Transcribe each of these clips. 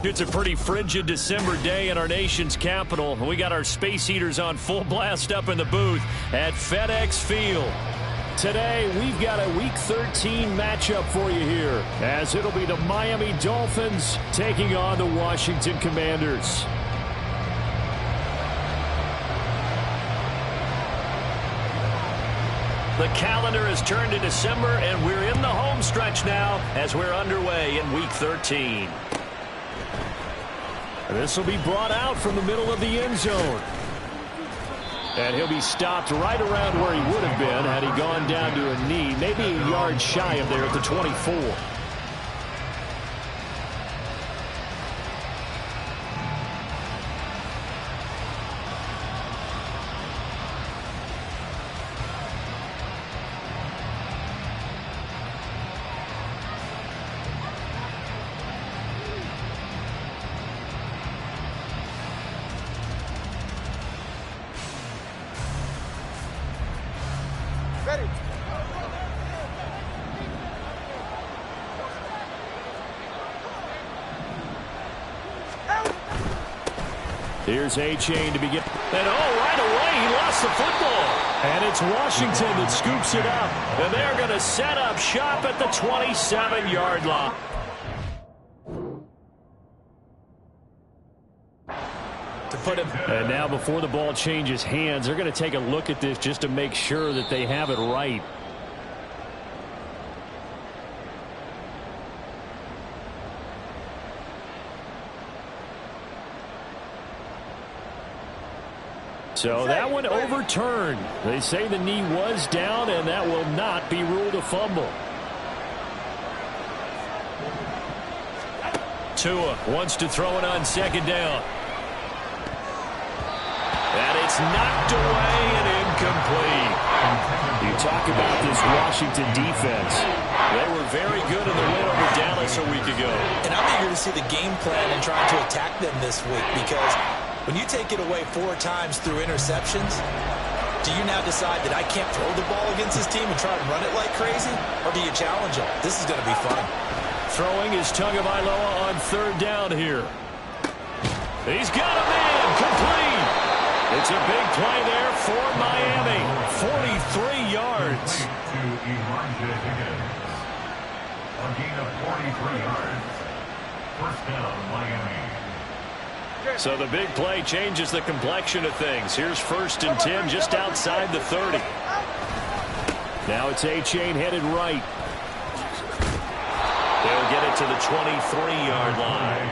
It's a pretty frigid December day in our nation's capital. We got our space heaters on full blast up in the booth at FedEx Field. Today, we've got a Week 13 matchup for you here, as it'll be the Miami Dolphins taking on the Washington Commanders. The calendar has turned to December, and we're in the home stretch now as we're underway in Week 13. This will be brought out from the middle of the end zone. And he'll be stopped right around where he would have been had he gone down to a knee, maybe a yard shy of there at the 24. Here's A-Chain to begin. And right away, he lost the football. And it's Washington that scoops it up. And they're going to set up shop at the 27-yard line. And now before the ball changes hands, they're going to take a look at this just to make sure that they have it right. So that one overturned. They say the knee was down, and that will not be ruled a fumble. Tua wants to throw it on second down. And it's knocked away and incomplete. You talk about this Washington defense. They were very good in the win over Dallas a week ago. And I'm eager to see the game plan and trying to attack them this week, because when you take it away 4 times through interceptions, do you now decide that I can't throw the ball against this team and try and run it like crazy? Or do you challenge them? This is going to be fun. Throwing is Tagovailoa on third down here. He's got a man complete. It's a big play there for Miami. 43 yards. To Elijah Higgins. A gain of 43 yards. First down, Miami. So the big play changes the complexion of things. Here's 1st and 10 just outside the 30. Now it's A-Chain headed right. They'll get it to the 23-yard line.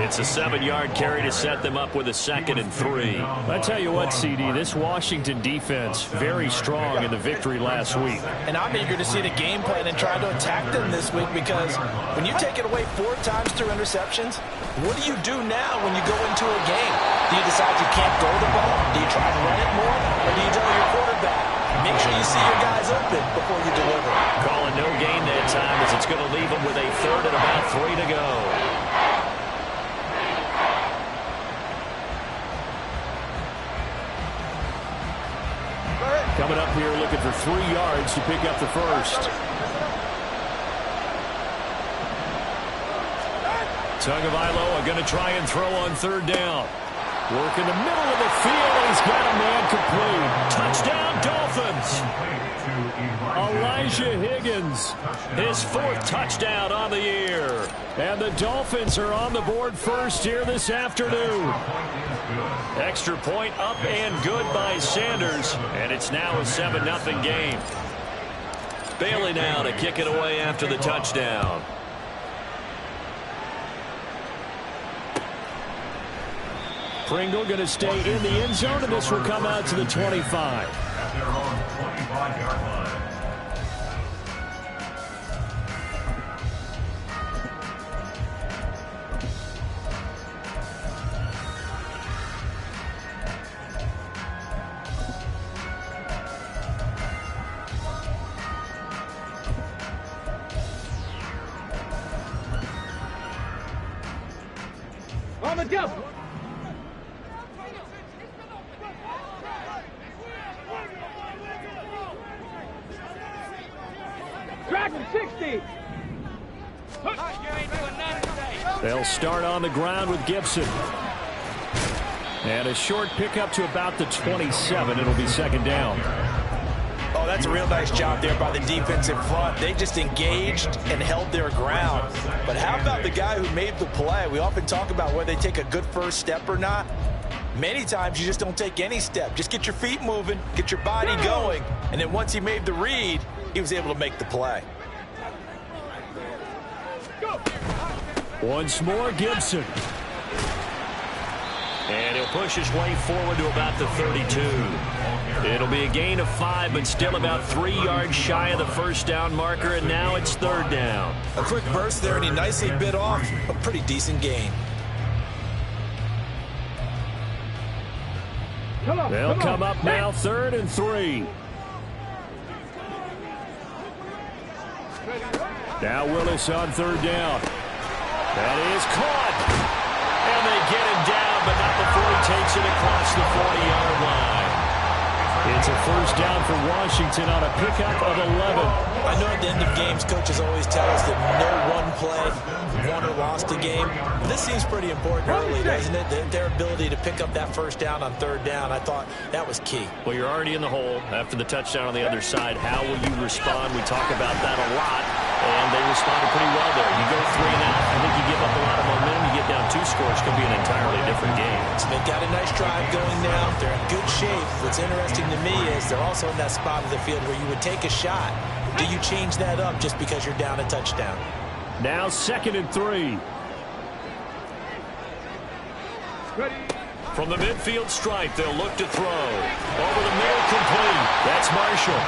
It's a 7-yard carry to set them up with a 2nd and 3. I tell you what, CD, this Washington defense very strong in the victory last week. And I'm eager to see the game plan and try to attack them this week, because when you take it away 4 times through interceptions, what do you do now when you go into a game? Do you decide you can't throw the ball? Do you try to run it more? Or do you tell your quarterback, make sure you see your guys open before you deliver? Calling no gain that time, as it's going to leave them with a 3rd and about 3 to go. Coming up here looking for 3 yards to pick up the first. Tagovailoa going to try and throw on 3rd down. Work in the middle of the field. He's got a man complete. Touchdown, Dolphins. Elijah Higgins, his 4th touchdown on the year. And the Dolphins are on the board first here this afternoon. Extra point up and good by Sanders. And it's now a 7-0 game. Bailey now to kick it away after the touchdown. Pringle going to stay in the end zone, and this will come out to the 25. At their own 25-yard line. Let's go. Dragon 60. They'll start on the ground with Gibson. And a short pickup to about the 27. It'll be second down. Oh, that's a real nice job there by the defense in front. They just engaged and held their ground. But how about the guy who made the play? We often talk about whether they take a good first step or not. Many times you just don't take any step. Just get your feet moving, get your body going, and then once he made the read, he was able to make the play. Once more, Gibson. And he'll push his way forward to about the 32. It'll be a gain of 5, but still about 3 yards shy of the first down marker, and now it's third down. A quick burst there, and he nicely bit off a pretty decent gain. They'll come up now, 3rd and 3. Now Willis on third down. That is caught. And they get him down, but not before he takes it across the 40-yard line. It's a first down for Washington on a pickup of 11. I know at the end of games, coaches always tell us that no one play won or lost a game. But this seems pretty important early, doesn't it? Their ability to pick up that first down on third down, I thought that was key. Well, you're already in the hole after the touchdown on the other side. How will you respond? We talk about that a lot, and they responded pretty well there. You go 3 and out, I think you give up a lot of momentum. You get down 2 scores, could be an entirely different game. They've got a nice drive going now. They're in good shape. What's interesting to me is they're also in that spot of the field where you would take a shot. Do you change that up just because you're down a touchdown? Now 2nd and 3. From the midfield stripe, they'll look to throw. Over the middle, complete. That's Marshall.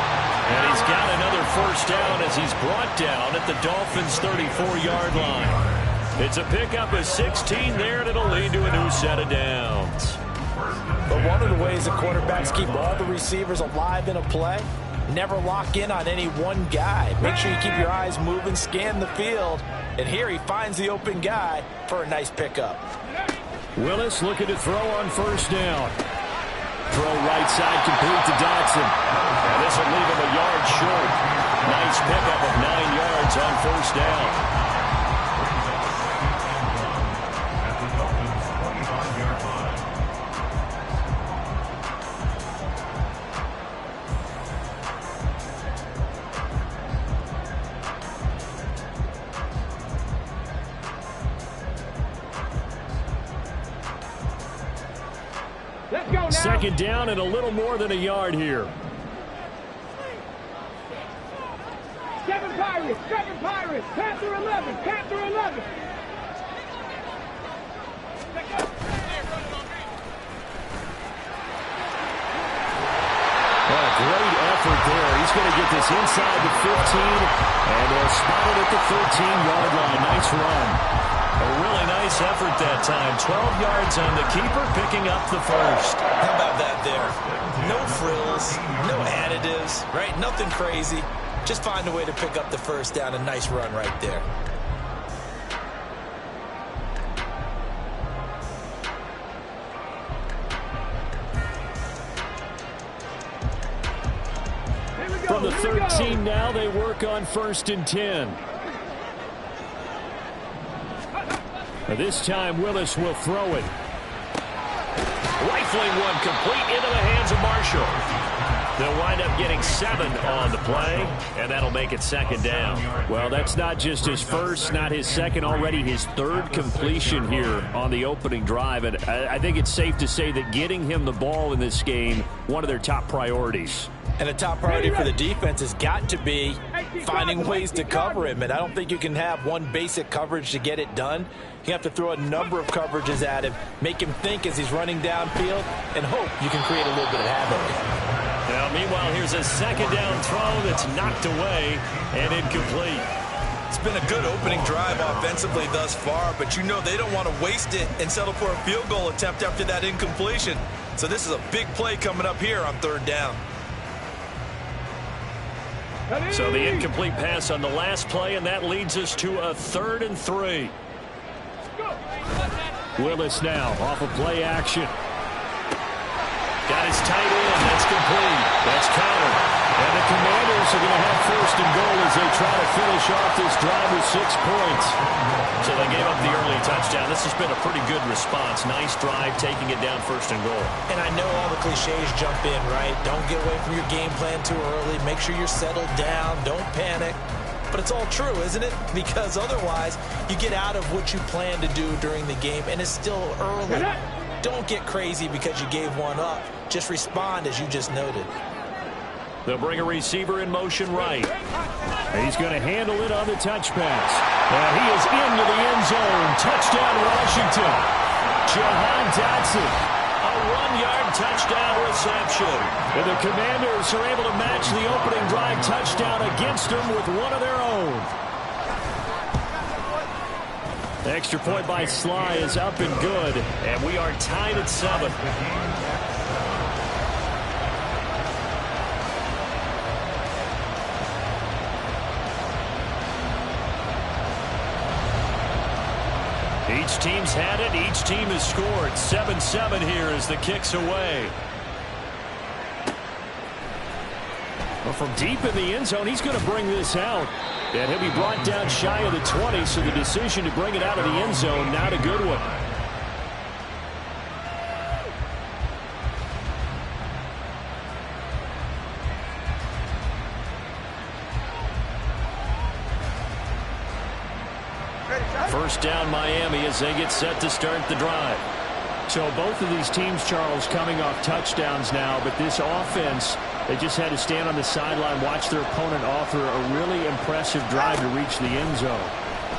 And he's got another first down as he's brought down at the Dolphins' 34-yard line. It's a pickup of 16 there, and it'll lead to a new set of downs. But one of the ways that quarterbacks keep all the receivers alive in a play, never lock in on any one guy. Make sure you keep your eyes moving, scan the field, and here he finds the open guy for a nice pickup. Willis looking to throw on first down. Throw right side complete to Dotson. And this will leave him a yard short. Nice pickup of 9 yards on first down. Second down and a little more than a yard here. 7 Pirates, Panther 11, Panther 11. Great effort there. He's going to get this inside the 15, and they'll spot it at the 13-yard line. Nice run. A really nice effort that time. 12 yards on the keeper, picking up the first. How about that there? No frills, no additives, right? Nothing crazy. Just find a way to pick up the first down. A nice run right there. From the 13 now, they work on 1st and 10. This time, Willis will throw it. Rifling one complete into the hands of Marshall. They'll wind up getting 7 on the play, and that'll make it second down. Well, that's not just his first, not his second, already his 3rd completion here on the opening drive. And I think it's safe to say that getting him the ball in this game, one of their top priorities. And a top priority for the defense has got to be finding ways to cover him. And I don't think you can have one basic coverage to get it done. You have to throw a number of coverages at him, make him think as he's running downfield, and hope you can create a little bit of havoc. Now, meanwhile, here's a second down throw that's knocked away and incomplete. It's been a good opening drive offensively thus far, but you know they don't want to waste it and settle for a field goal attempt after that incompletion. So this is a big play coming up here on 3rd down. So the incomplete pass on the last play, and that leads us to a 3rd and 3. Willis now off of play action. Got his tight end. That's complete. That's countered. And the Commanders are going to have first and goal as they try to finish off this drive with 6 points. So they gave up the early touchdown. This has been a pretty good response. Nice drive, taking it down first and goal. And I know all the cliches jump in, right? Don't get away from your game plan too early. Make sure you're settled down. Don't panic. But it's all true, isn't it? Because otherwise, you get out of what you plan to do during the game, and it's still early. Don't get crazy because you gave one up. Just respond as you just noted. They'll bring a receiver in motion right. He's going to handle it on the touch pass. And he is into the end zone. Touchdown, Washington. Jahan Dotson. A 1-yard touchdown reception. And the Commanders are able to match the opening drive touchdown against them with one of their own. The extra point by Sly is up and good. And we are tied at 7. Each team's had it. Each team has scored. 7-7 here as the kick's away. Well, from deep in the end zone, he's going to bring this out. And he'll be brought down shy of the 20, so the decision to bring it out of the end zone, not a good one. First down, Miami, as they get set to start the drive. So both of these teams, Charles, coming off touchdowns now, but this offense, they just had to stand on the sideline, watch their opponent offer a really impressive drive to reach the end zone.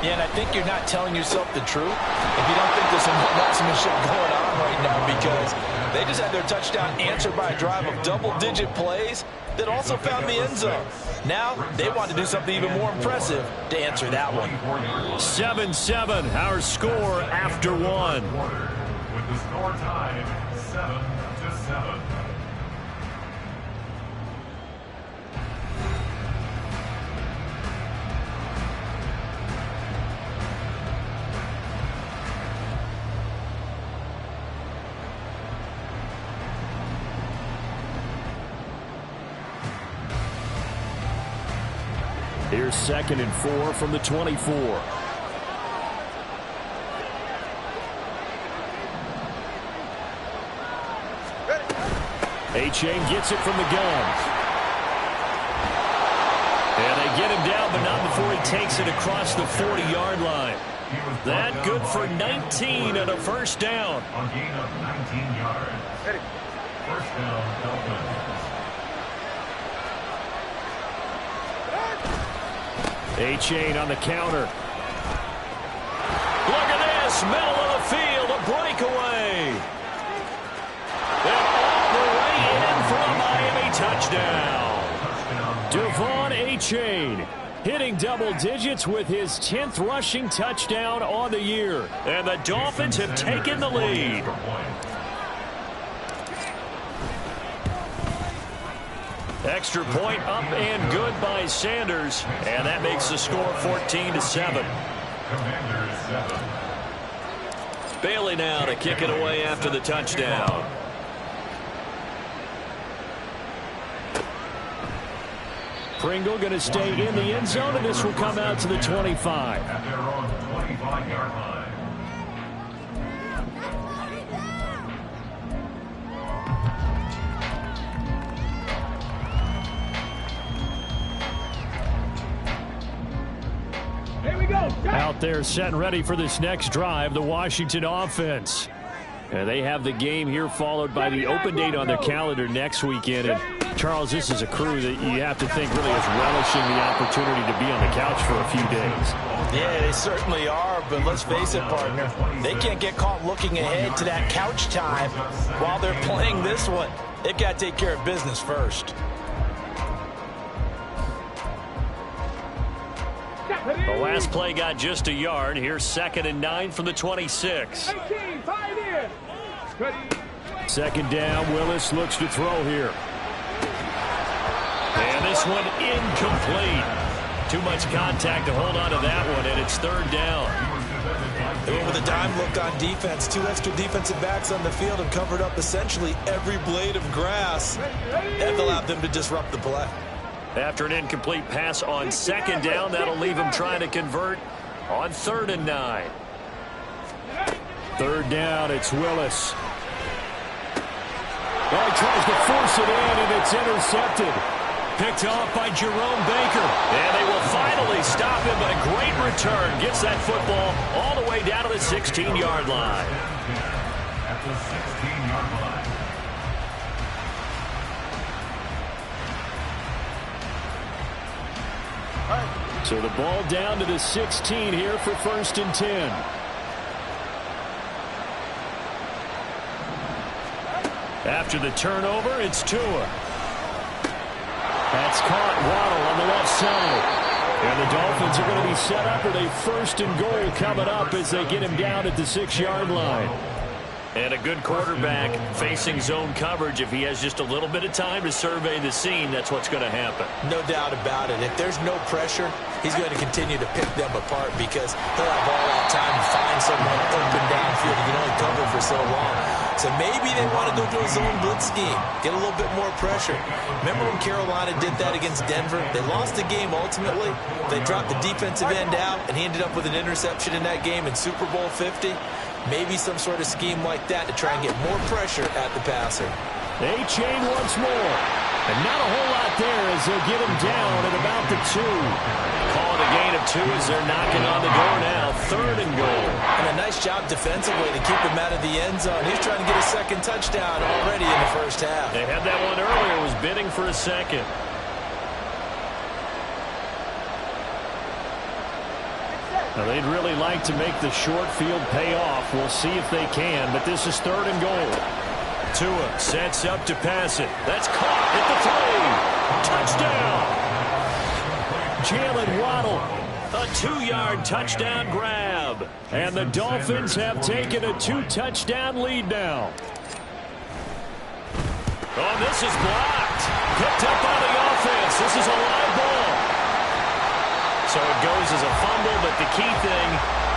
Yeah, and I think you're not telling yourself the truth if you don't think there's some marksmanship going on right now, because they just had their touchdown answered by a drive of double-digit plays that also found the end zone. Now they want to do something even more impressive to answer that one. 7-7, our score after one. With the score tied 7-7. Here's 2nd and 4 from the 24. A-Chain gets it from the gun. And they get him down, but not before he takes it across the 40-yard line. That good for 19 and a first down. A gain of 19 yards. First down, Dolphins. A-Chain on the counter. Look at this, middle of the field, a breakaway. And all the way in for a Miami touchdown. Devon A-Chain hitting double digits with his 10th rushing touchdown on the year. And the Dolphins have taken the lead. Extra point up and good by Sanders. And that makes the score 14-7. Bailey now to kick it away after the touchdown. Pringle going to stay in the end zone, and this will come out to the 25. At their own 25-yard line. Out there set and ready for this next drive, the Washington offense. And they have the game here followed by the open date on their calendar next weekend. And Charles, this is a crew that you have to think really is relishing the opportunity to be on the couch for a few days. Yeah, they certainly are, but let's face it, partner. They can't get caught looking ahead to that couch time while they're playing this one. They've got to take care of business first. The last play got just a yard. Here's 2nd and 9 from the 26. 18, 5 in. 2nd down, Willis looks to throw here. And this one incomplete. Too much contact to hold on to that one, and it's 3rd down. They went with a dime look on defense. 2 extra defensive backs on the field and covered up essentially every blade of grass. That allowed them to disrupt the play. After an incomplete pass on second down, that'll leave him trying to convert on 3rd and 9. 3rd down, it's Willis. Well, he tries to force it in, and it's intercepted. Picked off by Jerome Baker. And they will finally stop him, but a great return. Gets that football all the way down to the 16-yard line. At the 16-yard line. So the ball down to the 16 here for 1st and 10. After the turnover, it's Tua. That's caught. Waddle on the left side. And the Dolphins are going to be set up with a 1st and goal coming up as they get him down at the 6-yard line. And a good quarterback facing zone coverage. If he has just a little bit of time to survey the scene, that's what's going to happen. No doubt about it. If there's no pressure, he's going to continue to pick them apart because he'll have all that time to find someone open downfield. He can only cover for so long. So maybe they want to go to a zone blitz scheme, get a little bit more pressure. Remember when Carolina did that against Denver? They lost the game ultimately. They dropped the defensive end out, and he ended up with an interception in that game in Super Bowl 50. Maybe some sort of scheme like that to try and get more pressure at the passer. They chain once more. And not a whole lot there as they'll get him down at about the 2. Call it a gain of 2 as they're knocking on the door now. 3rd and goal. And a nice job defensively to keep him out of the end zone. He's trying to get a second touchdown already in the first half. They had that one earlier. Was bidding for a second. Now, they'd really like to make the short field pay off. We'll see if they can, but this is 3rd and goal. Tua sets up to pass it. That's caught at the 3. Touchdown. Jalen Waddle. A 2-yard touchdown grab. And the Dolphins have taken a 2-touchdown lead now. Oh, this is blocked. Picked up by the offense. This is a live ball. So it goes as a fumble, but the key thing,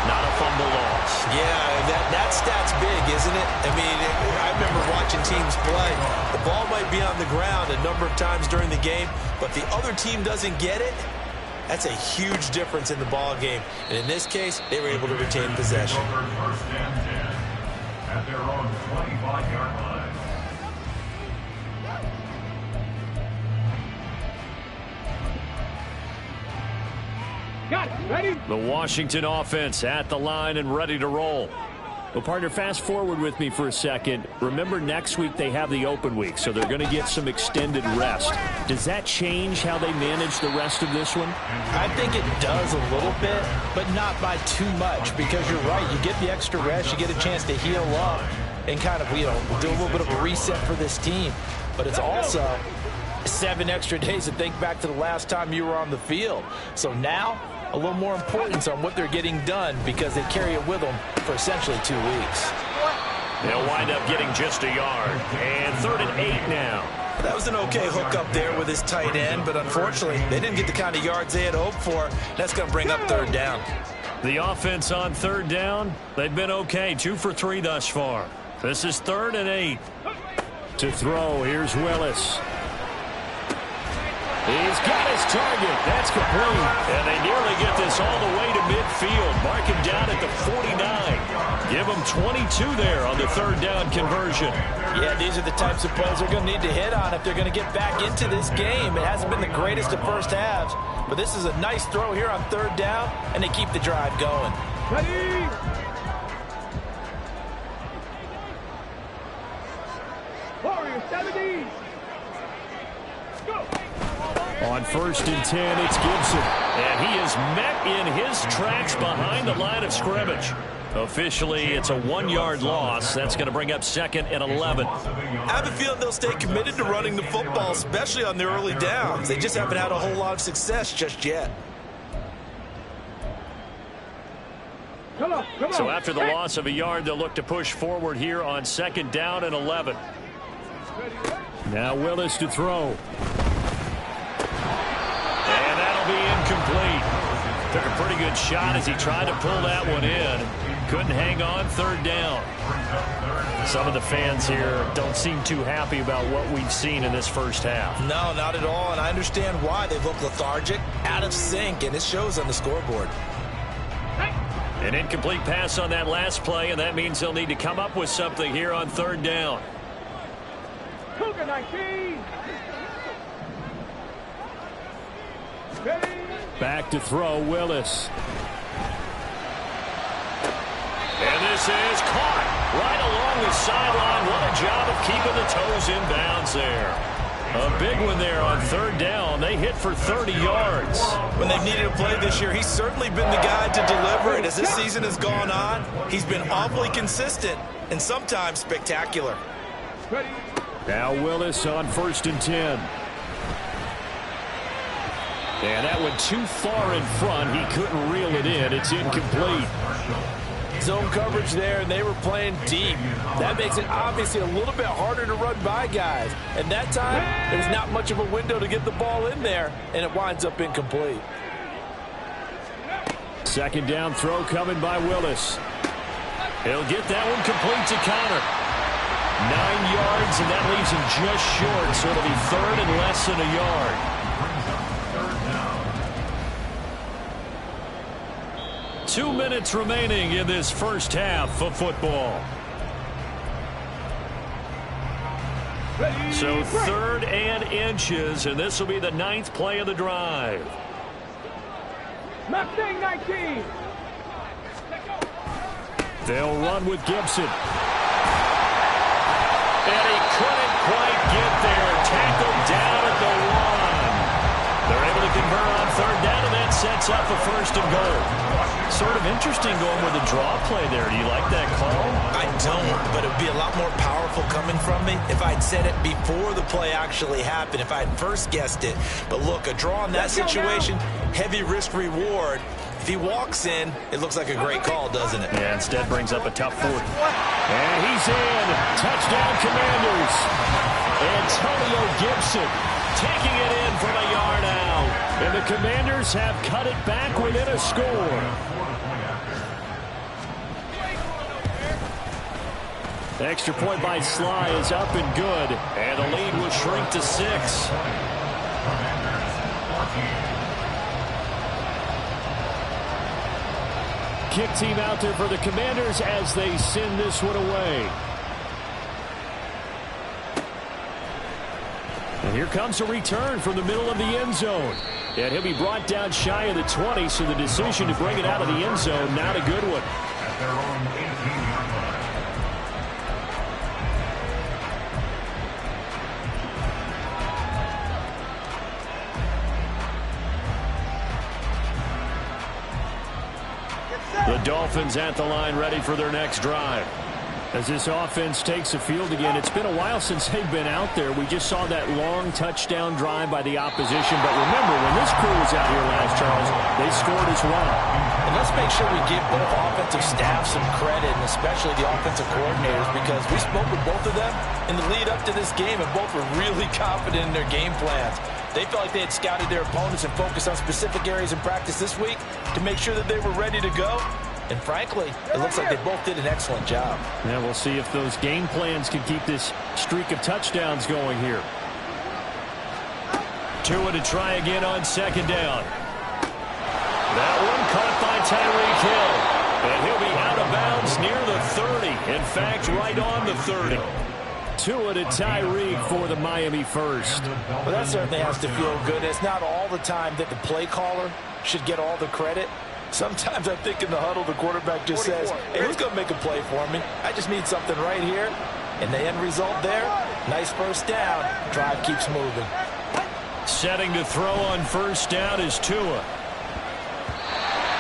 not a fumble loss. Yeah, that stat's big, isn't it? I mean, I remember watching teams play. The ball might be on the ground a number of times during the game, but the other team doesn't get it. That's a huge difference in the ball game. And in this case, they were able to retain possession. 1st and 10 at their own 25-yard line. Got it. Ready? The Washington offense at the line and ready to roll. Well, partner, fast forward with me for a second. Remember, next week they have the open week, so they're going to get some extended rest. Does that change how they manage the rest of this one? I think it does a little bit, but not by too much, because you're right. You get the extra rest. You get a chance to heal up and kind of, do a little bit of a reset for this team. But it's also 7 extra days to think back to the last time you were on the field. So now, a little more importance on what they're getting done because they carry it with them for essentially 2 weeks. They'll wind up getting just a yard. And 3rd and 8 now. That was an okay hook up there with his tight end, but unfortunately, they didn't get the kind of yards they had hoped for. That's going to bring up 3rd down. The offense on 3rd down, they've been okay. 2 for 3 thus far. This is 3rd and 8. To throw, here's Willis. He's got his target. That's complete. And they nearly get this all the way to midfield. Mark him down at the 49. Give them 22 there on the 3rd down conversion. Yeah, these are the types of plays they're going to need to hit on if they're going to get back into this game. It hasn't been the greatest of first halves, but this is a nice throw here on 3rd down, and they keep the drive going. Ready? Warriors 70. Go. On 1st and 10, it's Gibson. And he is met in his tracks behind the line of scrimmage. Officially, it's a 1-yard loss. That's going to bring up 2nd and 11. I have a feeling they'll stay committed to running the football, especially on their early downs. They just haven't had a whole lot of success just yet. Come on, come on. So after the loss of a yard, they'll look to push forward here on 2nd down and 11. Now Willis to throw. Be incomplete. Took a pretty good shot as he tried to pull that one in. Couldn't hang on, third down. Some of the fans here don't seem too happy about what we've seen in this first half. No, not at all, and I understand why. They look lethargic, out of sync, and it shows on the scoreboard. An incomplete pass on that last play, and that means they'll need to come up with something here on third down. Cougar 19. Ready. Back to throw, Willis. And this is caught right along the sideline. What a job of keeping the toes in bounds there. A big one there on third down. They hit for 30 yards. When they've needed a play this year, he's certainly been the guy to deliver it. As this season has gone on, he's been awfully consistent and sometimes spectacular. Ready. Now Willis on 1st and 10. And that went too far in front. He couldn't reel it in. It's incomplete. Zone coverage there, and they were playing deep. That makes it obviously a little bit harder to run by guys. And that time, there's not much of a window to get the ball in there, and it winds up incomplete. Second down throw coming by Willis. He'll get that one complete to Connor. 9 yards, and that leaves him just short, so it'll be third and less than a yard. 2 minutes remaining in this first half of football. So third and inches, and this will be the 9th play of the drive. Mustang 19. They'll run with Gibson. And he couldn't quite get there. Tackled down at the 1. They're able to convert on third down, and that sets up a 1st and goal. Sort of interesting going with a draw play there. Do you like that call? I don't, but it would be a lot more powerful coming from me if I'd said it before the play actually happened, if I'd first guessed it. But look, a draw in that situation, heavy risk reward. If he walks in, it looks like a great call, doesn't it? Yeah, instead brings up a tough 4th. And he's in. Touchdown, Commanders. Antonio Gibson taking it in from a yard out. And the Commanders have cut it back within a score. The extra point by Sly is up and good. And the lead will shrink to 6. Kick team out there for the Commanders as they send this one away. And here comes a return from the middle of the end zone. And he'll be brought down shy of the 20, so the decision to bring it out of the end zone, not a good one. At their own 18-yard line. The Dolphins at the line, ready for their next drive. As this offense takes the field again, it's been a while since they've been out there. We just saw that long touchdown drive by the opposition. But remember, when this crew was out here last, Charles, they scored as well. And let's make sure we give both offensive staffs some credit, and especially the offensive coordinators, because we spoke with both of them in the lead up to this game, and both were really confident in their game plans. They felt like they had scouted their opponents and focused on specific areas in practice this week to make sure that they were ready to go. And frankly, it looks like they both did an excellent job. Yeah, we'll see if those game plans can keep this streak of touchdowns going here. Tua to try again on second down. That one caught by Tyreek Hill. And he'll be out of bounds near the 30. In fact, right on the 30. Tua to Tyreek for the Miami first. Well, that certainly has to feel good. It's not all the time that the play caller should get all the credit. Sometimes I think in the huddle, the quarterback just says, hey, who's going to make a play for me? I just need something right here. And the end result there, nice first down. Drive keeps moving. Setting to throw on first down is Tua.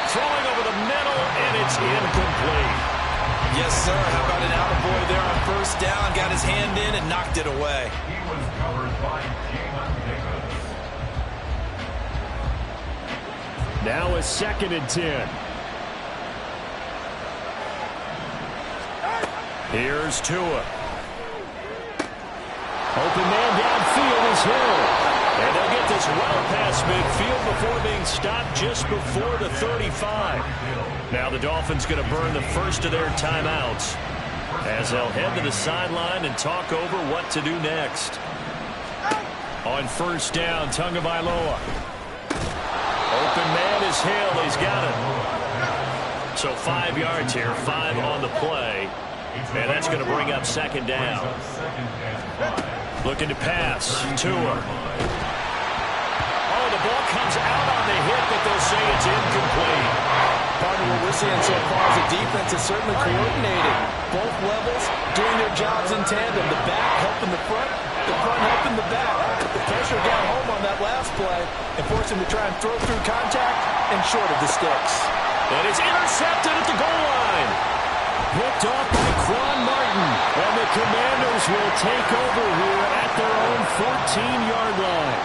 Throwing over the middle, and it's incomplete. Yes, sir. How about an attaboy there on first down? Got his hand in and knocked it away. He was covered by Jamin Davis. Now a 2nd and 10. Here's Tua. Open man downfield is Hill. And they'll get this well past midfield before being stopped just before the 35. Now the Dolphins going to burn the first of their timeouts as they'll head to the sideline and talk over what to do next. On first down, Tagovailoa. Open man is Hill. He's got it. So 5 yards here, 5 on the play. And that's going to bring up second down. Looking to pass. Tua. Oh, the ball comes out on the hit, but they'll say it's incomplete. Partner, what we're seeing so far is the defense is certainly coordinated. Both levels doing their jobs in tandem. The back helping the front helping the back. The pressure got home on that last play and forced him to try and throw through contact and short of the sticks. And it's intercepted at the goal line. Picked off by Quan Martin. And the Commanders will take over here at their own 14-yard line.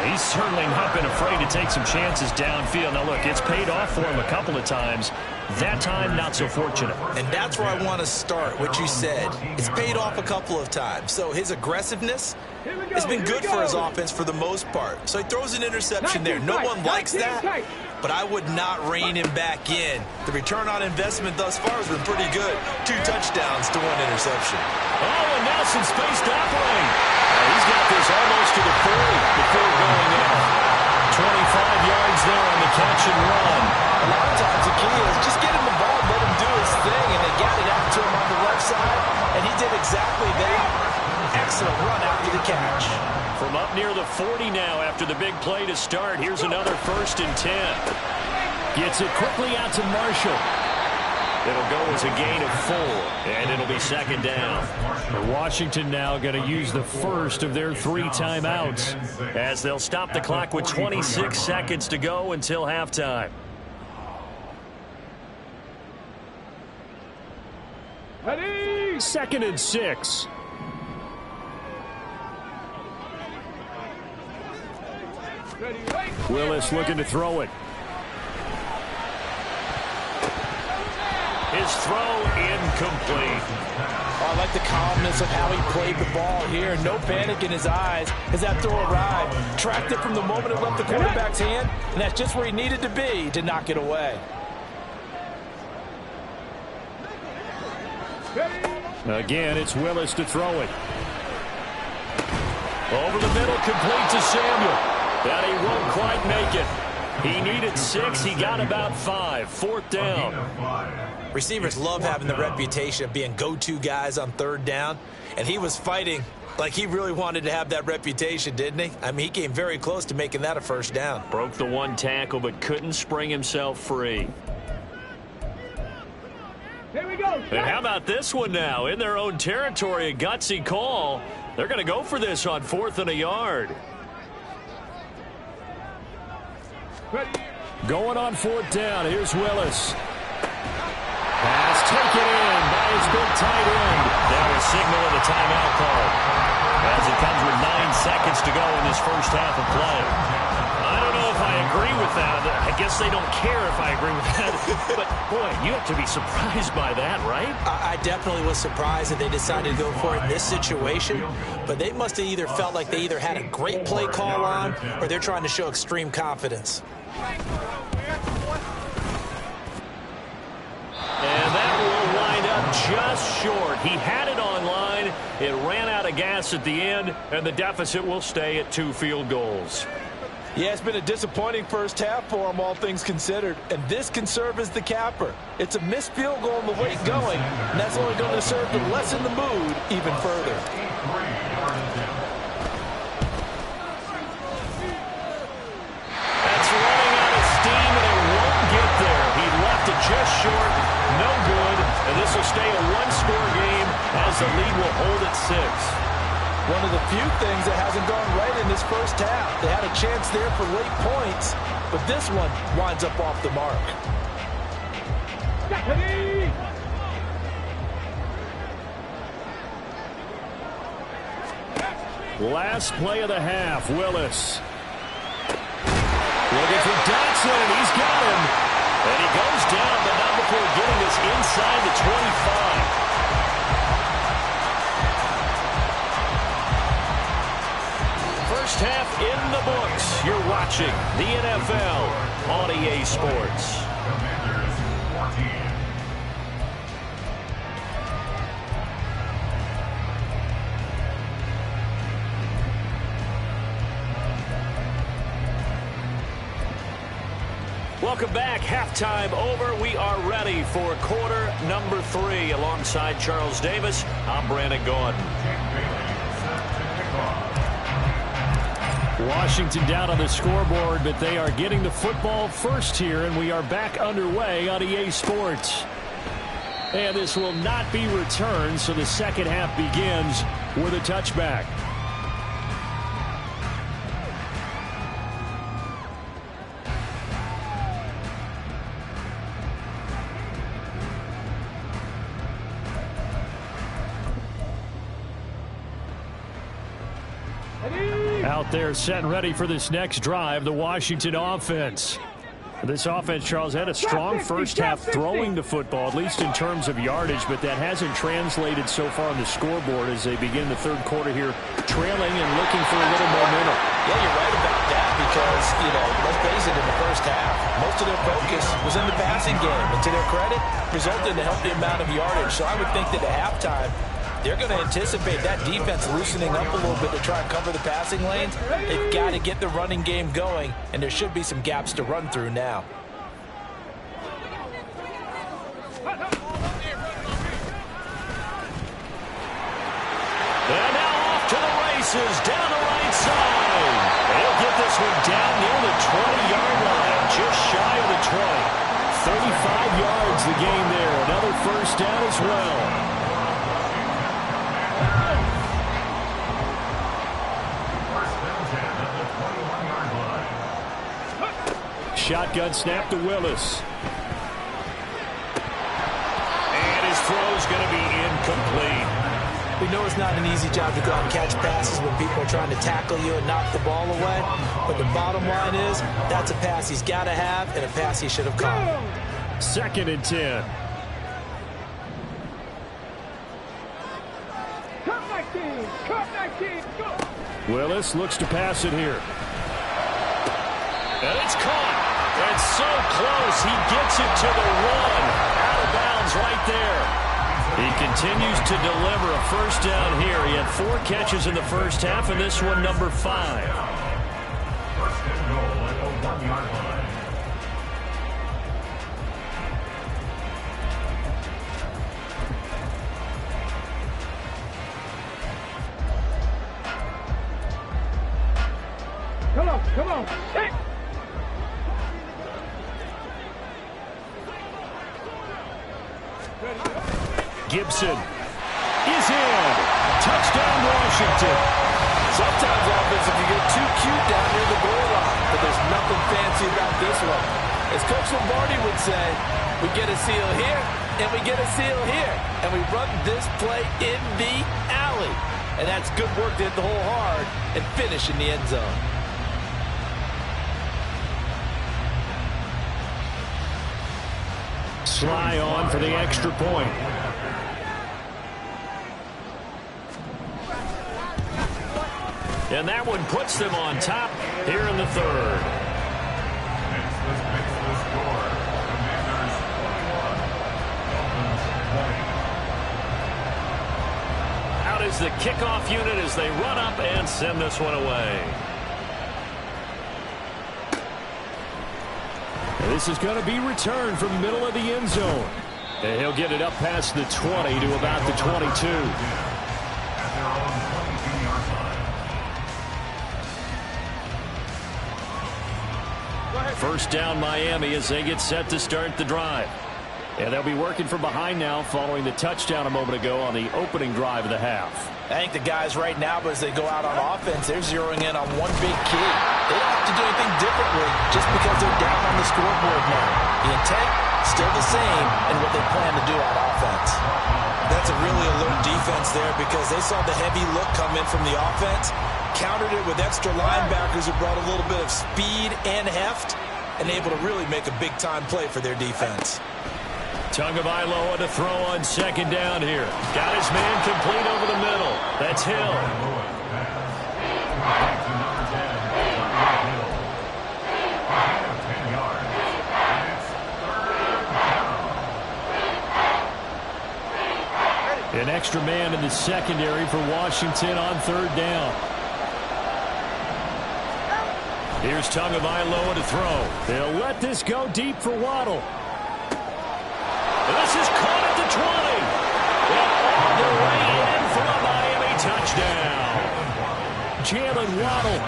He's certainly not been afraid to take some chances downfield. Now, look, it's paid off for him a couple of times. That time, not so fortunate. And that's where I want to start, what you said. It's paid off a couple of times. So his aggressiveness has been good for his offense for the most part. So he throws an interception there. No one likes that, but I would not rein him back in. The return on investment thus far has been pretty good. 2 touchdowns to 1 interception. Oh, and now some space to operate. He's got this almost to the 40 before going in. 25 yards there on the catch and run. A lot of times the key is just get him the ball, let him do his thing, and they got it out to him on the left side, and he did exactly that. Excellent run after the catch. From up near the 40 now after the big play to start. Here's another 1st and 10. Gets it quickly out to Marshall. It'll go as a gain of 4, and it'll be second down. And Washington now going to use the first of their 3 timeouts as they'll stop the clock with 26 seconds to go until halftime. Ready? 2nd and 6. Ready, wait. Willis looking to throw it. His throw incomplete. I like the calmness of how he played the ball here. No panic in his eyes as that throw arrived. Tracked it from the moment it left the quarterback's hand, and that's just where he needed to be to knock it away. Again, it's Willis to throw it. Over the middle, complete to Samuel. But he won't quite make it. He needed 6. He got about 5. 4th down. Receivers love having the reputation of being go-to guys on 3rd down, and he was fighting like he really wanted to have that reputation, didn't he? I mean, he came very close to making that a 1st down. Broke the 1 tackle, but couldn't spring himself free. Here we go. And how about this one now? In their own territory, a gutsy call. They're going to go for this on 4th and a yard. Ready. Going on 4th down. Here's Willis. Pass taken in by his big tight end. That was signal of the timeout call as it comes with 9 seconds to go in this first half of play. I don't know if I agree with that. I guess they don't care if I agree with that. But, boy, you have to be surprised by that, right? I definitely was surprised that they decided to go for it in this situation, but they must have either felt like they either had a great play call on or they're trying to show extreme confidence. And that will wind up just short. He had it on line. It ran out of gas at the end, and the deficit will stay at 2 field goals. Yeah, it's been a disappointing first half for him, all things considered. And this can serve as the capper. It's a missed field goal on the way going, and that's only going to serve to lessen the mood even further. That's running out of steam, and it won't get there. He left it just short. No good. And this will stay a 1-score game as the lead will hold at 6. One of the few things that hasn't gone right in this first half. They had a chance there for late points, but this one winds up off the mark. Ready. Last play of the half, Willis. Looking for Dotson, he's got him. And he goes down, but not before getting this inside the 25. First half in the watching the NFL on EA Sports. Commanders 14. Welcome back. Halftime over. We are ready for quarter number 3. Alongside Charles Davis, I'm Brandon Gaudin. Washington down on the scoreboard, but they are getting the football first here, and we are back underway on EA Sports. And this will not be returned, so the second half begins with a touchback. Out there set and ready for this next drive, the Washington offense. This offense, Charles, had a strong first half throwing the football, at least in terms of yardage, but that hasn't translated so far on the scoreboard as they begin the third quarter here, trailing and looking for a little momentum. Yeah, you're right about that because, let's face it, in the first half, most of their focus was in the passing game. And to their credit, resulted in a healthy amount of yardage. So I would think that at halftime, they're going to anticipate that defense loosening up a little bit to try and cover the passing lanes. They've got to get the running game going, and there should be some gaps to run through now. And now off to the races, down the right side. He'll get this one down near the 20-yard line, just shy of the 20. 35 yards the game there. Another first down as well. Shotgun snap to Willis. And his throw's going to be incomplete. We know it's not an easy job to go out and catch passes when people are trying to tackle you and knock the ball away. But the bottom line is, that's a pass he's got to have and a pass he should have caught. 2nd and 10. Willis looks to pass it here. And it's caught. And so close, he gets it to the 1. Out of bounds right there. He continues to deliver a first down here. He had 4 catches in the first half, and this one number 5. First and goal at the 1-yard line. Come on. Hey. Gibson is in. Touchdown, Washington. Sometimes offense, if you get too cute down near the goal line, but there's nothing fancy about this one. As Coach Lombardi would say, we get a seal here, and we get a seal here, and we run this play in the alley. And that's good work to hit the hole hard and finish in the end zone. Sly on for the extra point. And that one puts them on top here in the third. Next, let's fix the score. Commanders 21, Dolphins 20. Out is the kickoff unit as they run up and send this one away. And this is going to be returned from the middle of the end zone. And he'll get it up past the 20 to about the 22. At their own 22-yard line. First down Miami as they get set to start the drive. And they'll be working from behind now following the touchdown a moment ago on the opening drive of the half. I think the guys right now, as they go out on offense, they're zeroing in on one big key. They don't have to do anything differently just because they're down on the scoreboard now. The intent, still the same, and what they plan to do on offense. That's a really alert defense there because they saw the heavy look come in from the offense, countered it with extra linebackers who brought a little bit of speed and heft, and able to really make a big-time play for their defense. Tagovailoa to throw on second down here. Got his man complete over the middle. That's Hill. An extra man in the secondary for Washington on third down. Here's Tagovailoa to throw. They'll let this go deep for Waddle. This is caught at the 20. And all the way in for a Miami touchdown. Jalen Waddle,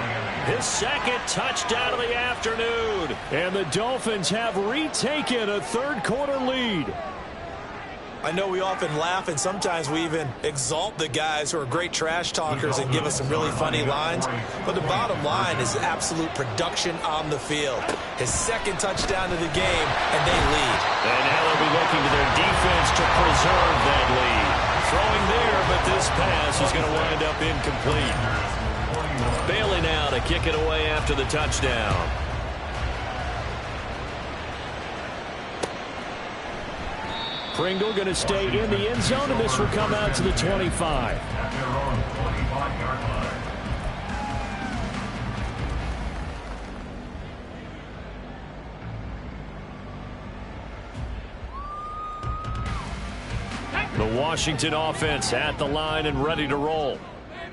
his second touchdown of the afternoon. And the Dolphins have retaken a third-quarter lead. I know we often laugh, and sometimes we even exalt the guys who are great trash talkers and give us some really funny lines. But the bottom line is absolute production on the field. His second touchdown of the game, and they lead. And now they'll be looking to their defense to preserve that lead. Throwing there, but this pass is going to wind up incomplete. Bailey now to kick it away after the touchdown. Pringle going to stay in the end zone, and this will come out to the 25. The Washington offense at the line and ready to roll.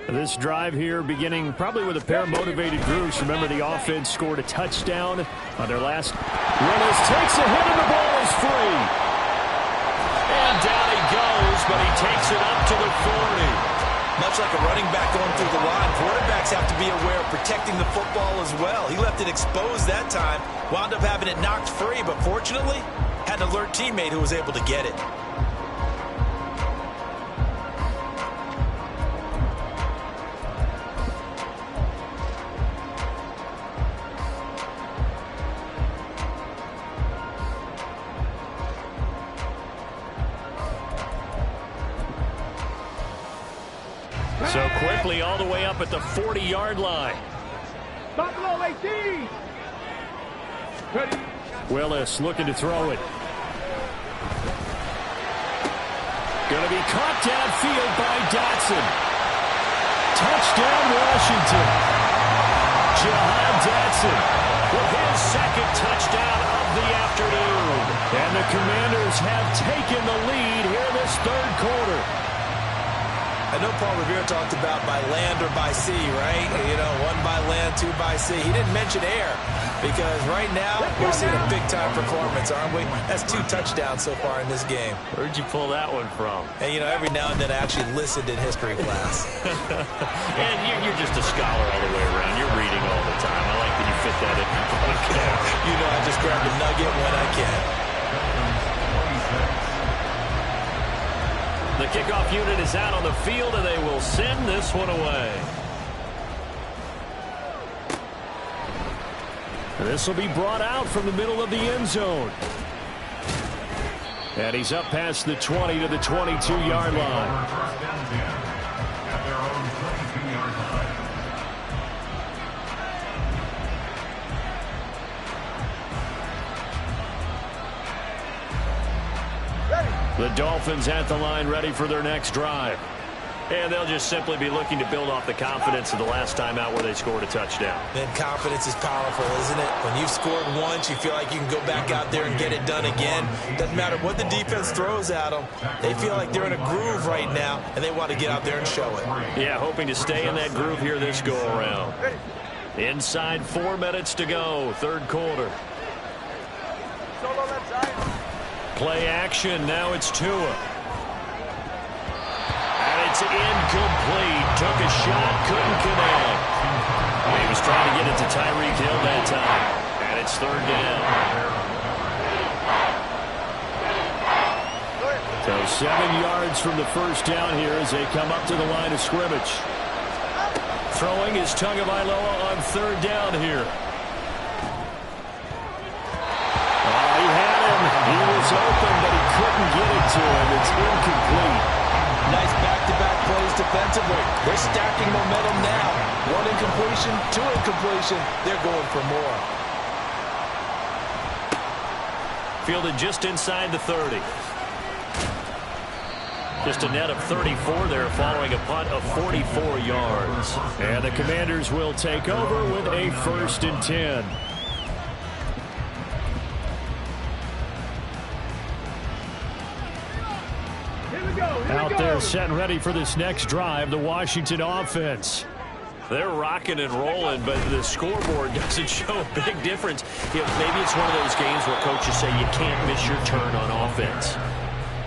This drive here beginning probably with a pair of motivated groups. Remember, the offense scored a touchdown on their last. Willis takes a hit and the ball is free. And down he goes, but he takes it up to the 40. Much like a running back going through the line, quarterbacks have to be aware of protecting the football as well. He left it exposed that time, wound up having it knocked free, but fortunately, had an alert teammate who was able to get it. So quickly all the way up at the 40-yard line. Stop below 18. Ready. Willis looking to throw it. Going to be caught downfield by Dotson. Touchdown, Washington. Jahan Dotson with his second touchdown of the afternoon. And the Commanders have taken the lead here this third quarter. I know Paul Revere talked about by land or by sea, right? You know, one by land, two by sea. He didn't mention air because right now we're seeing a big-time performance, aren't we? That's 2 touchdowns so far in this game. Where'd you pull that one from? And, you know, every now and then I actually listened in history class. And you're just a scholar all the way around. You're reading all the time. I like that you fit that in. Okay. You know, I just grab a nugget when I can. The kickoff unit is out on the field, and they will send this one away. This will be brought out from the middle of the end zone. And he's up past the 20 to the 22-yard line. The Dolphins at the line ready for their next drive. And they'll just simply be looking to build off the confidence of the last time out where they scored a touchdown. And confidence is powerful, isn't it? When you've scored once, you feel like you can go back out there and get it done again. Doesn't matter what the defense throws at them. They feel like they're in a groove right now, and they want to get out there and show it. Yeah, hoping to stay in that groove here this go-around. Inside 4 minutes to go, third quarter. Play action, now it's Tua. And it's incomplete. Took a shot, couldn't connect. He was trying to get it to Tyreek Hill that time. And it's third down. So 7 yards from the first down here as they come up to the line of scrimmage. Throwing is Tagovailoa on third down here. He had him. He was open, but he couldn't get it to him. It's incomplete. Nice back-to-back plays defensively. They're stacking momentum now. 1 incompletion, 2 incompletion. They're going for more. Fielded just inside the 30. Just a net of 34 there following a punt of 44 yards. And the Commanders will take over with a 1st and 10. Out there All set and ready for this next drive, the Washington offense. They're rocking and rolling, but the scoreboard doesn't show a big difference. You know, maybe it's one of those games where coaches say you can't miss your turn on offense.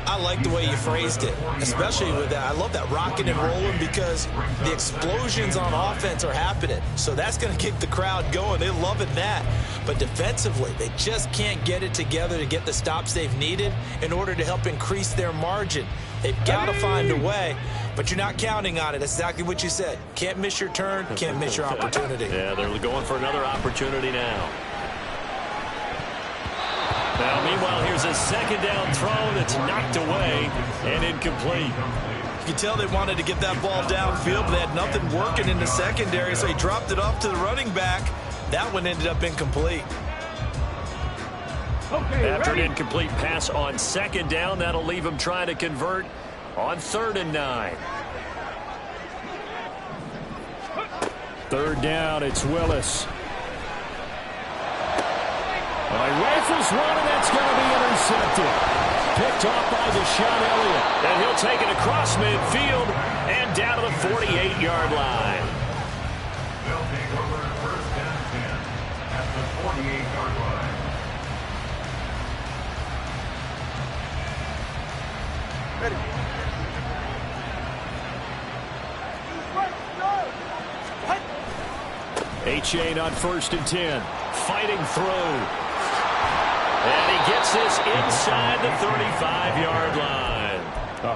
I like the way you phrased it, especially with that. I love that rocking and rolling because the explosions on offense are happening. So that's going to keep the crowd going. They're loving that. But defensively, they just can't get it together to get the stops they've needed in order to help increase their margin. They've got to find a way, but you're not counting on it. That's exactly what you said. Can't miss your turn, can't miss your opportunity. Yeah, they're going for another opportunity now. Now, meanwhile, here's a second down throw that's knocked away and incomplete. You can tell they wanted to get that ball downfield, but they had nothing working in the secondary, so he dropped it off to the running back. That one ended up incomplete. After an incomplete pass on second down, that'll leave him trying to convert on 3rd and 9. Third down, it's Willis. Rifles one, and that's going to be intercepted. Picked off by Deshaun Elliott. And he'll take it across midfield and down to the 48-yard line. They'll take over 1st and 10 at the 48-yard line. Achane on 1st and 10. Fighting through. And he gets this inside the 35-yard line.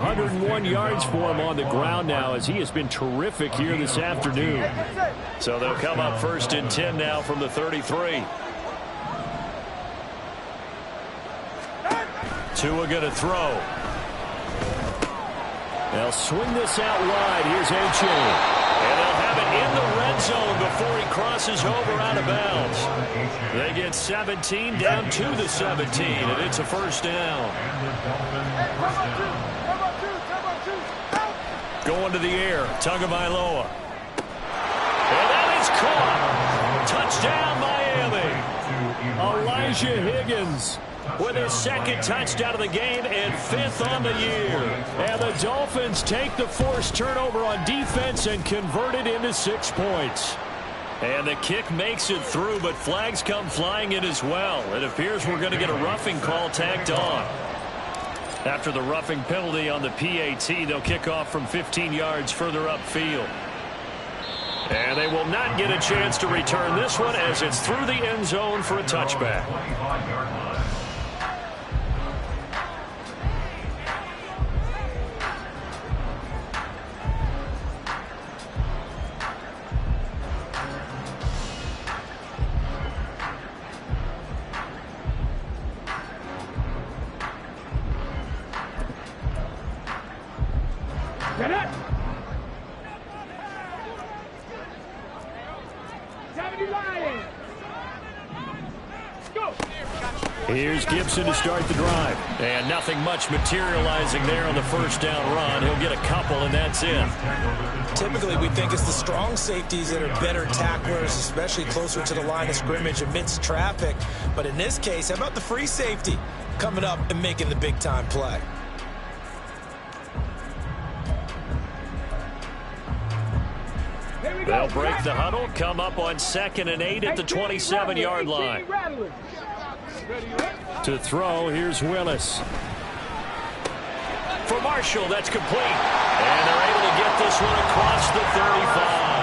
101 yards for him on the ground now as he has been terrific here this afternoon. So they'll come up 1st and 10 now from the 33. Tua going to throw. They'll swing this out wide. Here's Achane. And they'll have it in the red zone before he crosses over out of bounds. They get 17 down to the 17, and it's a 1st down. Going to the air, Tagovailoa. And that is caught. Touchdown, Miami. Elijah Higgins with his 2nd touchdown of the game and 5th on the year. And the Dolphins take the forced turnover on defense and convert it into 6 points. And the kick makes it through, but flags come flying in as well. It appears we're going to get a roughing call tacked on. After the roughing penalty on the PAT, they'll kick off from 15 yards further upfield. And they will not get a chance to return this one as it's through the end zone for a touchback. 25-yard line. Get it! 70 Lions! Go! Here's Gibson to start the drive. And nothing much materializing there on the 1st down run. He'll get a couple, and that's it. Typically, we think it's the strong safeties that are better tacklers, especially closer to the line of scrimmage amidst traffic. But in this case, how about the free safety coming up and making the big-time play? They'll break the huddle, come up on 2nd and 8 at the 27-yard line. To throw, here's Willis. For Marshall, that's complete. And they're able to get this one across the 35.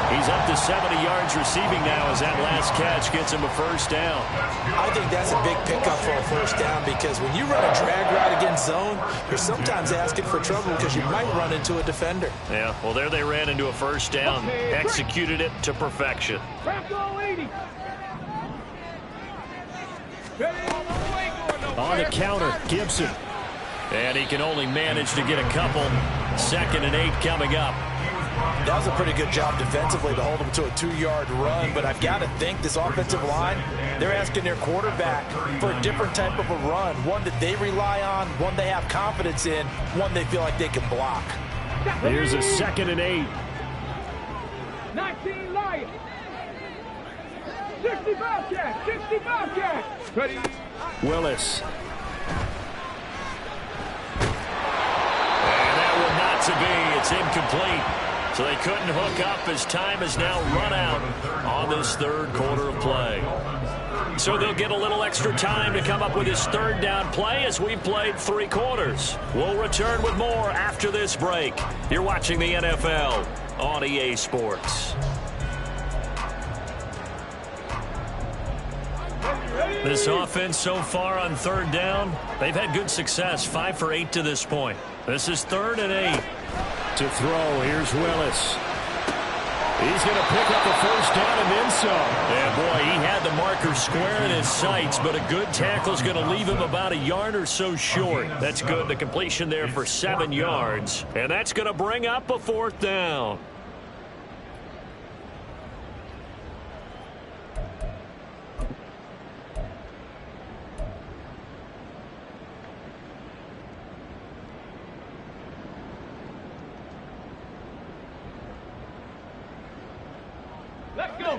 He's up to 70 yards receiving now as that last catch gets him a 1st down. I think that's a big pickup for a 1st down because when you run a drag route against zone, you're sometimes asking for trouble because you might run into a defender. Yeah, well, there they ran into a 1st down, executed it to perfection. On the counter, Gibson. And he can only manage to get a couple. 2nd and 8 coming up. That was a pretty good job defensively to hold them to a 2-yard run, but I've got to think this offensive line, they're asking their quarterback for a different type of a run, one that they rely on, one they have confidence in, one they feel like they can block. Here's a 2nd and 8. 19 Lions. 65 Jack. 65 Jack. Ready. Willis. And to be. It's incomplete. So they couldn't hook up as time has now run out on this third quarter of play. So they'll get a little extra time to come up with his third down play as we've played 3 quarters. We'll return with more after this break. You're watching the NFL on EA Sports. This offense so far on third down, they've had good success, 5 for 8 to this point. This is 3rd and 8. To throw, here's Willis. He's going to pick up the first down and then some. And boy, he had the marker square in his sights, but a good tackle is going to leave him about a yard or so short. That's good. The completion there for 7 yards. And that's going to bring up a 4th down. Let's go.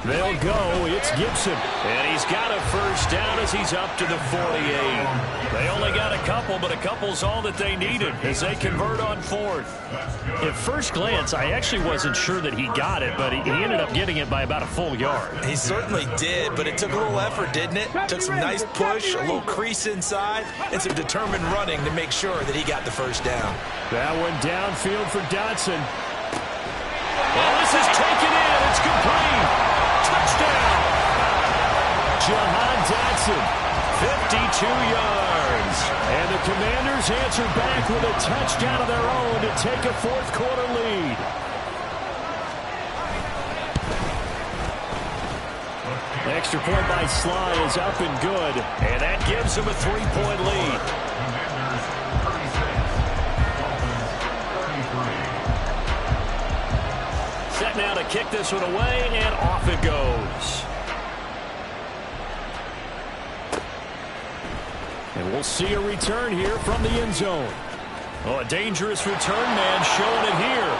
They'll go. It's Gibson. And he's got a first down as he's up to the 48. They only got a couple, but a couple's all that they needed as they convert on 4th. At first glance, I actually wasn't sure that he got it, but he ended up getting it by about a full yard. He certainly did, but it took a little effort, didn't it? Took some nice push, a little crease inside, and some determined running to make sure that he got the first down. That one downfield for Dotson. Well, this is taken in. It's complete. Touchdown. Jahan Dotson, 52 yards. and the Commanders answer back with a touchdown of their own to take a 4th quarter lead. Extra point by Sly is up and good. And that gives them a 3-point lead. Set now to kick this one away, and off it goes. And we'll see a return here from the end zone. Oh, a dangerous return man showing it here.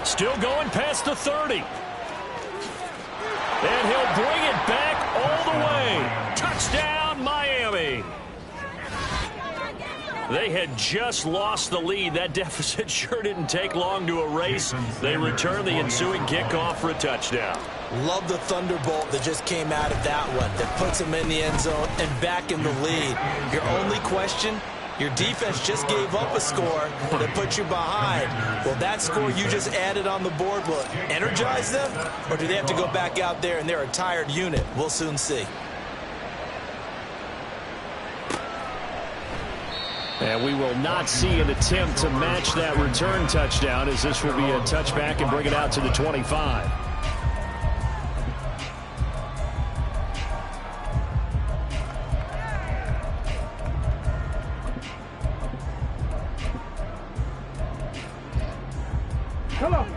Still going past the 30. And he'll bring it back all the way. Touchdown, Miami. They had just lost the lead. That deficit sure didn't take long to erase. They return the ensuing kickoff for a touchdown. Love the thunderbolt that just came out of that one that puts them in the end zone and back in the lead. Your only question, your defense just gave up a score that put you behind. Well, that score you just added on the board will energize them, or do they have to go back out there and they're a tired unit? We'll soon see. And we will not see an attempt to match that return touchdown, as this will be a touchback and bring it out to the 25.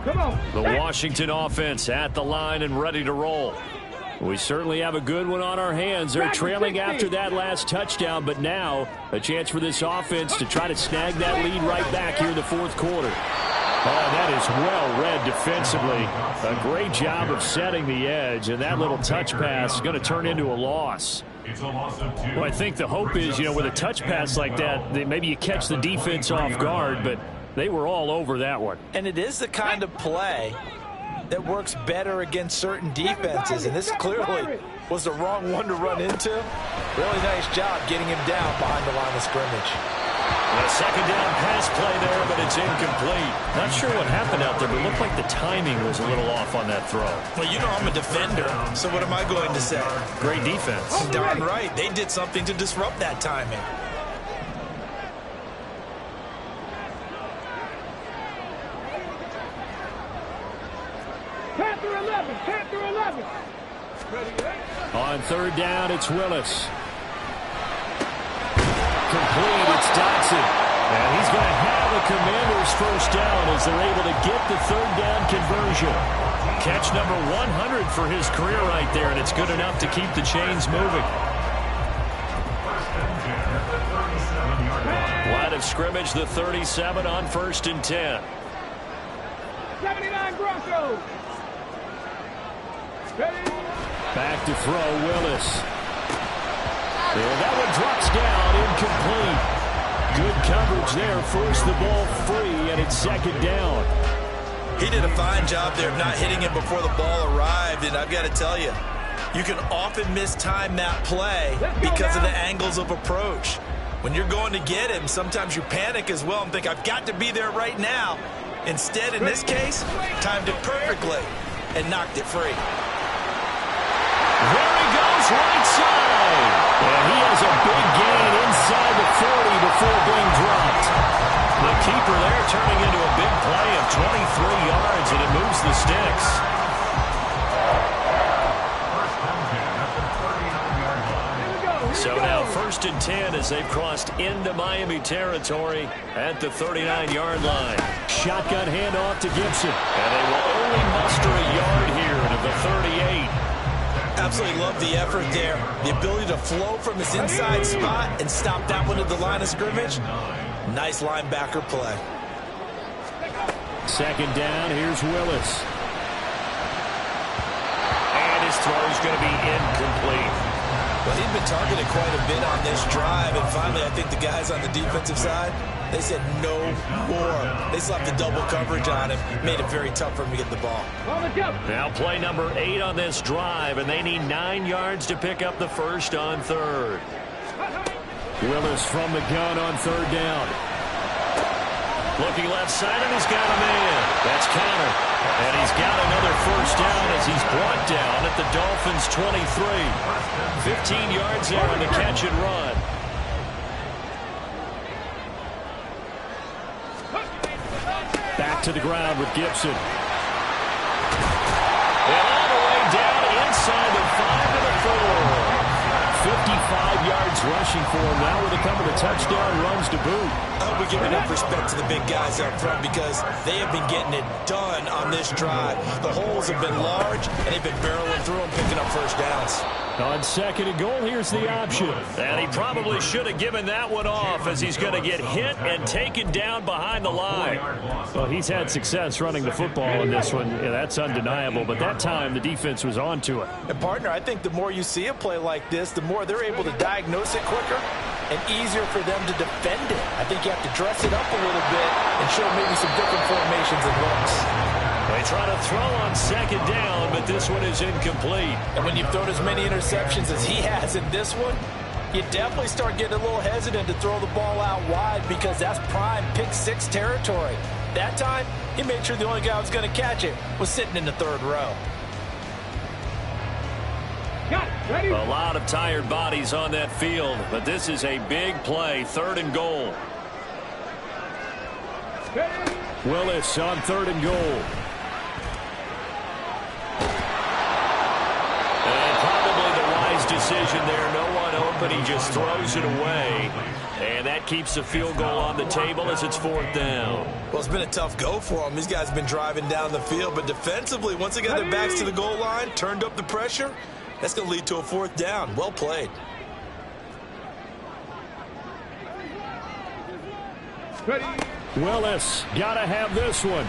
Come on. The Washington offense at the line and ready to roll. We certainly have a good one on our hands. They're trailing after that last touchdown, but now a chance for this offense to try to snag that lead right back here in the 4th quarter. Oh, that is well read defensively. A great job of setting the edge, and that little touch pass is going to turn into a loss. Well, I think the hope is, with a touch pass like that maybe you catch the defense off guard, but they were all over that one. And it is the kind of play that works better against certain defenses, and this clearly was the wrong one to run into. Really nice job getting him down behind the line of scrimmage. A 2nd down pass play there, but it's incomplete. Not sure what happened out there, but it looked like the timing was a little off on that throw. Well, I'm a defender, so what am I going to say? Great defense. Darn right. They did something to disrupt that timing. Panther 11. On 3rd down, it's Willis. Complete, it's Dotson. And he's going to have a Commanders first down as they're able to get the 3rd down conversion. Catch number 100 for his career right there, and it's good enough to keep the chains moving. Line of scrimmage, the 37 on 1st and 10. 79 Broncos. Ready? Back to throw, Willis. And that one drops down, incomplete. Good coverage there. Forced the ball free, and it's second down. He did a fine job there of not hitting him before the ball arrived, and I've got to tell you, you can often mistime that play because of the angles of approach. When you're going to get him, sometimes you panic as well and think, I've got to be there right now. Instead, in this case, timed it perfectly and knocked it free. There he goes, right side. And he has a big gain inside the 40 before being dropped. The keeper there turning into a big play of 23 yards, and it moves the sticks. So now 1st and 10 as they've crossed into Miami territory at the 39-yard line. Shotgun handoff to Gibson. And they will only muster a yard here to the 38. Absolutely love the effort there. The ability to flow from his inside spot and stop that one at the line of scrimmage. Nice linebacker play. Second down, here's Willis. And his throw is going to be incomplete. Well, he'd been targeted quite a bit on this drive, and finally I think the guys on the defensive side, they said no more. They slapped the double coverage on him, made it very tough for him to get the ball. Now play number 8 on this drive, and they need 9 yards to pick up the first on 3rd. Willis from the gun on 3rd down. Looking left side, and he's got a man. That's Conner. And he's got another first down as he's brought down at the Dolphins' 23. 15 yards there on the catch and run. Back to the ground with Gibson. And all the way down inside the 5 to the 4. 55 yards rushing for him now with a couple of touchdown runs to boot. I hope we give enough respect to the big guys up front because they have been getting it done on this drive. The holes have been large, and they've been barreling through them, picking up first downs. On 2nd and goal, here's the option. And he probably should have given that one off as he's going to get hit and taken down behind the line. Well, he's had success running the football in this one. Yeah, that's undeniable. But that time, the defense was on to it. And, partner, I think the more you see a play like this, the more they're able to diagnose it quicker and easier for them to defend it. I think you have to dress it up a little bit and show maybe some different formations and looks. They try to throw on 2nd down, but this one is incomplete. And when you've thrown as many interceptions as he has in this one, you definitely start getting a little hesitant to throw the ball out wide because that's prime pick 6 territory. That time, he made sure the only guy who was going to catch it was sitting in the 3rd row. A lot of tired bodies on that field, but this is a big play, 3rd and goal. Willis on 3rd and goal. And probably the wise decision there. No one open. He just throws it away. And that keeps the field goal on the table as it's 4th down. Well, it's been a tough go for them. These guys have been driving down the field, but defensively, once they got their backs to the goal line, turned up the pressure, that's going to lead to a 4th down. Well played. Willis, got to have this one.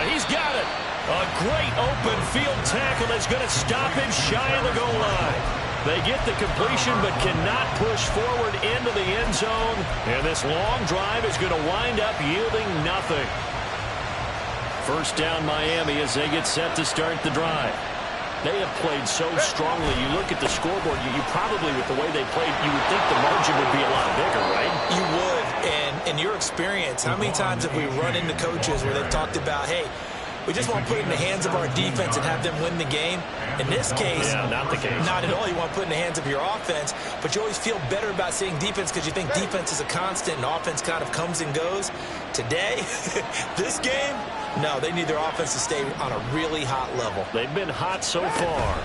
He's got it. A great open field tackle that's going to stop him shy of the goal line. They get the completion but cannot push forward into the end zone. And this long drive is going to wind up yielding nothing. First down Miami as they get set to start the drive. They have played so strongly. You look at the scoreboard, you probably, with the way they played, you would think the margin would be a lot bigger, right? You would. And in your experience, how many times have we run into coaches where they've talked about, hey, we just want to put it in the hands of our defense and have them win the game? In this case, not the case. Not at all. You want to put it in the hands of your offense, but you always feel better about seeing defense because you think defense is a constant and offense kind of comes and goes. Today, this game, no, they need their offense to stay on a really hot level. They've been hot so far.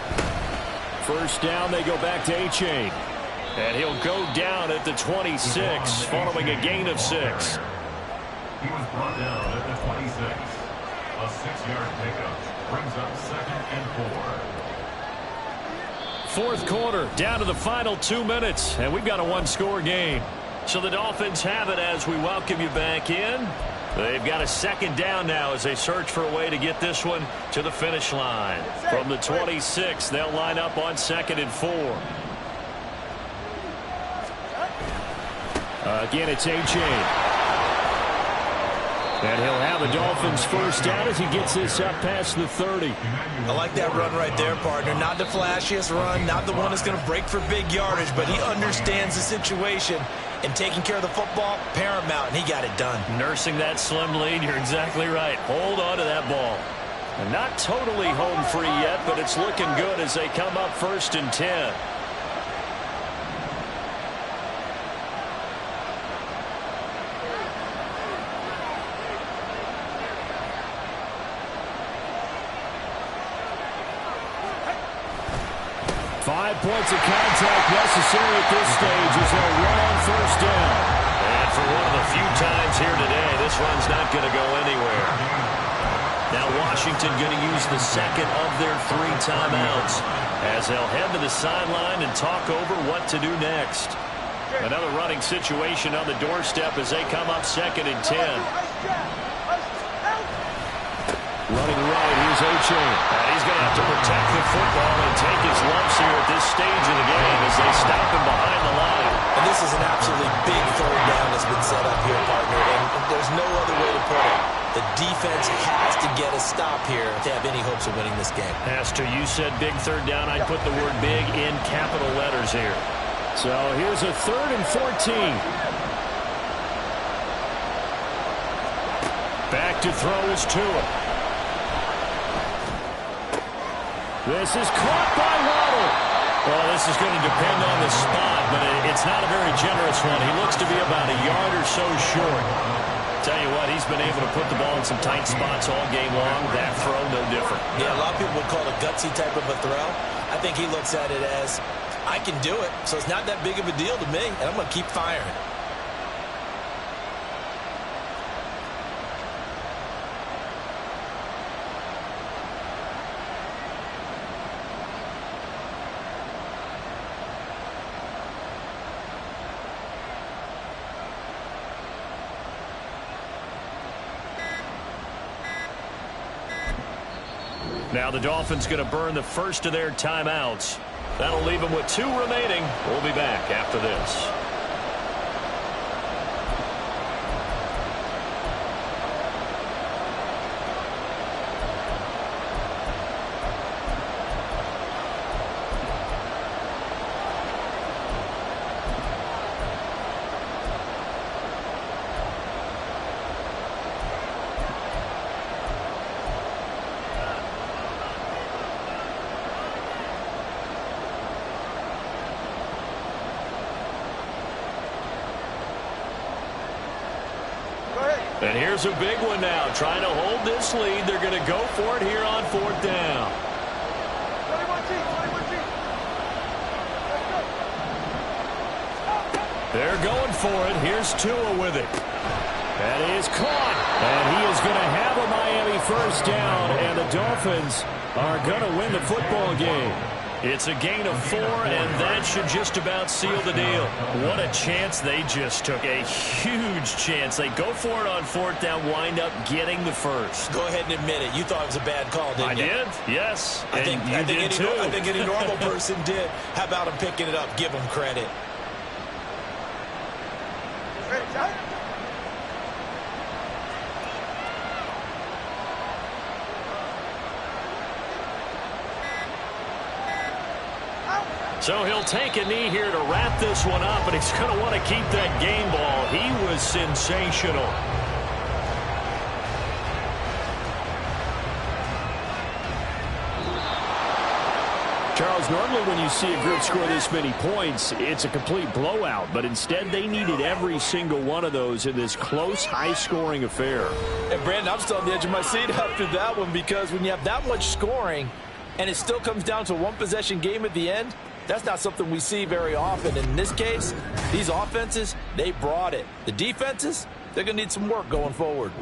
First down, they go back to A-Chain. And he'll go down at the 26 following a gain of 6. He was brought down at the 26. A 6-yard pickup brings up 2nd and 4. Fourth quarter, down to the final 2 minutes, and we've got a one-score game. So the Dolphins have it as we welcome you back in. They've got a second down now as they search for a way to get this one to the finish line. From the 26, they'll line up on 2nd and 4. Again, it's A.J. And he'll have the Dolphins first down as he gets this up past the 30. I like that run right there, partner. Not the flashiest run, not the one that's going to break for big yardage, but he understands the situation, and taking care of the football, paramount, and he got it done. Nursing that slim lead, you're exactly right. Hold on to that ball. And not totally home free yet, but it's looking good as they come up 1st and 10. Points of contact necessary at this stage as they'll run on 1st down. And for one of the few times here today, this run's not going to go anywhere. Now Washington going to use the second of their 3 timeouts as they'll head to the sideline and talk over what to do next. Another running situation on the doorstep as they come up 2nd and 10. Running right, here's Oche. And he's going to have to protect the football and take his lumps here at this stage of the game as they stop him behind the line. And this is an absolutely big 3rd down that's been set up here, partner, and there's no other way to put it. The defense has to get a stop here to have any hopes of winning this game. As to you said big 3rd down, I'd put the word big in capital letters here. So here's a 3rd and 14. Back to throw is Tua. This is caught by Waddle. Well, this is going to depend on the spot, but it's not a very generous one. He looks to be about a yard or so short. Tell you what, he's been able to put the ball in some tight spots all game long. That throw, no different. Yeah, a lot of people would call it a gutsy type of a throw. I think he looks at it as, I can do it, so it's not that big of a deal to me, and I'm going to keep firing. Now the Dolphins going to burn the first of their timeouts. That'll leave them with 2 remaining. We'll be back after this. And here's a big one now. Trying to hold this lead. They're going to go for it here on 4th down. They're going for it. Here's Tua with it. That is caught. And he is going to have a Miami first down. And the Dolphins are going to win the football game. It's a gain of 4, and that should just about seal the deal. What a chance they just took. A huge chance. They go for it on 4th down, wind up getting the first. Go ahead and admit it. You thought it was a bad call, didn't you? I did, yes. I think any normal person did. How about him picking it up? Give him credit. So he'll take a knee here to wrap this one up, and he's going to want to keep that game ball. He was sensational. Charles, normally when you see a group score this many points, it's a complete blowout. But instead, they needed every single one of those in this close, high-scoring affair. And, Brandon, I'm still on the edge of my seat after that one, because when you have that much scoring and it still comes down to a one-possession game at the end, that's not something we see very often. In this case, these offenses, they brought it. The defenses, they're going to need some work going forward.